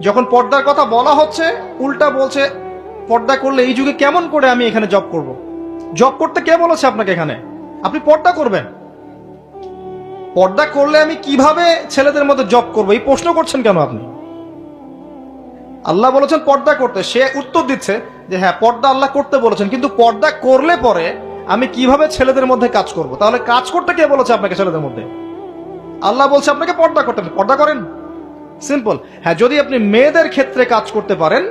যখন পর্দার কথা বলা হচ্ছে উল্টা বলছে পর্দা করলে এই যুগে কেমন করে আমি এখানে জব করব। জব করতে কে বলেছে আপনাকে? এখানে আপনি পর্দা করবেন, পর্দা করলে আমি কিভাবে ছেলেদের মধ্যে জব করবো এই প্রশ্ন করছেন কেন আপনি? আল্লাহ বলেছেন পর্দা করতে, সে উত্তর দিচ্ছে যে হ্যাঁ পর্দা আল্লাহ করতে বলেছেন, কিন্তু পর্দা করলে পরে আমি কিভাবে ছেলেদের মধ্যে কাজ করব। তাহলে কাজ করতে কে বলেছে আপনাকে ছেলেদের মধ্যে? আল্লাহ বলছে আপনাকে পর্দা করতে, পর্দা করেন। সিম্পল। হ্যাঁ, যদি আপনি মেয়েদের ক্ষেত্রে কাজ করতে পারেন,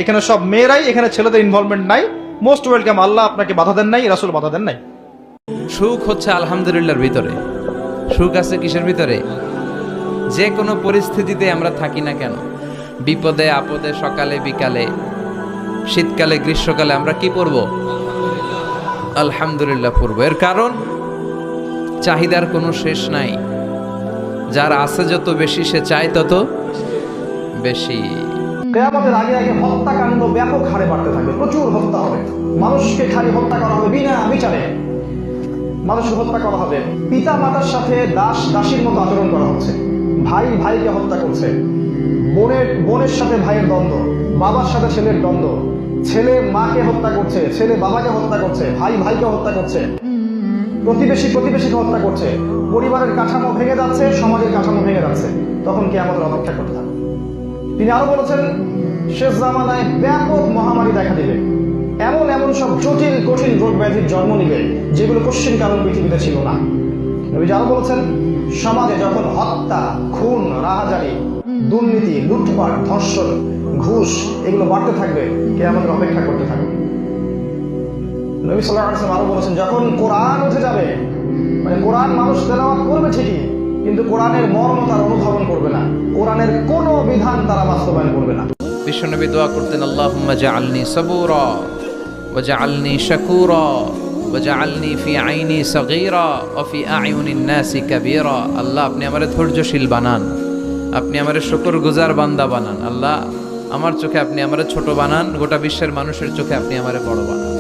এখানে সব মেয়েরাই, এখানে ছেলেদের ইনভলভমেন্ট নাই, মোস্ট ওয়েলকাম। আল্লাহ আপনাকে বাধা দেন নাই, রাসূল বাধা দেন নাই। সুখ হচ্ছে আলহামদুলিল্লাহর ভিতরে। সুখ আছে কিসের ভিতরে? যে কোনো পরিস্থিতিতে আমরা থাকি না কেন, বিপদে আপদে, সকালে বিকালে, শীতকালে গ্রীষ্মকালে আমরা কি পড়ব? আলহামদুলিল্লাহ পড়ব। এর কারণ চাহিদার কোনো শেষ নাই। যার আছে যত বেশি সে চায় তত বেশি। কিয়ামতের আগে আগে হত্যাকাণ্ড ব্যাপক হারে বাড়তে থাকবে, প্রচুর হত্যা হবে, মানুষকে খালি হত্যা করা হবে বিনা বিচারে, মানুষকে হত্যা করা হবে। পিতা মাতার সাথে দাস দাসীর মতো আচরণ করা হচ্ছে, ভাই ভাইকে হত্যা করছে, বোনের সাথে ভাইয়ের দ্বন্দ্ব, বাবার সাথে ছেলের দ্বন্দ্ব, ছেলে মাকে হত্যা করছে, ছেলে বাবাকে হত্যা করছে, ভাই ভাইকে হত্যা করছে, প্রতিবেশীকে হত্যা করছে, পরিবারের কাঠামো ভেঙে যাচ্ছে, সমাজের কাঠামো ভেঙে যাচ্ছে। তখন কি আমাদের অপেক্ষা করতে হবে? তিনি আরো বলেছেন শেষ জামানায় ব্যাপক মহামারী দেখা দিবে, এমন এমন সব জটিল কঠিন রোগ ব্যাধির জন্ম নিবে যেগুলো কোশ্চিন কারণ পৃথিবীতে ছিল না। নবীজি আরো বলেছেন সমাজে যখন হত্যা, খুন, রাহাজানি, দুর্নীতি, লুটপাট, ধর্ষণ, ঘুষ এগুলো বাড়তে থাকবে, কে আমাদের অপেক্ষা করতে থাকবে। নবী সাল্লাল্লাহু আলাইহি ওয়াসাল্লাম আরো বলেছেন যখন কোরআন উঠে যাবে, মানে কোরআন মানুষ তেলাওয়াত করবে ঠিকই, কিন্তু কোরআনের মর্ম তারা অনুধাবন করবে না, কোরআনের কোনো বিধান তারা বাস্তবায়ন করবে না। বিশ্বনবী দোয়া করতেন, আল্লাহুম্মা জাআলনি সাবুরা ওয়া জাআলনি শাকুরা ওয়া জাআলনি ফি আইনি সাগীরা ওয়া ফি আ'য়ুনিন নাসি কাবীরা। আল্লাহ আপনি আমারে ধৈর্যশীল বানান, আপনি আমারে শুকরগুজার বান্দা বানান। আল্লাহ আমার চোখে আপনি আমারে ছোট বানান, গোটা বিশ্বের মানুষের চোখে আপনি আমারে বড় বানান।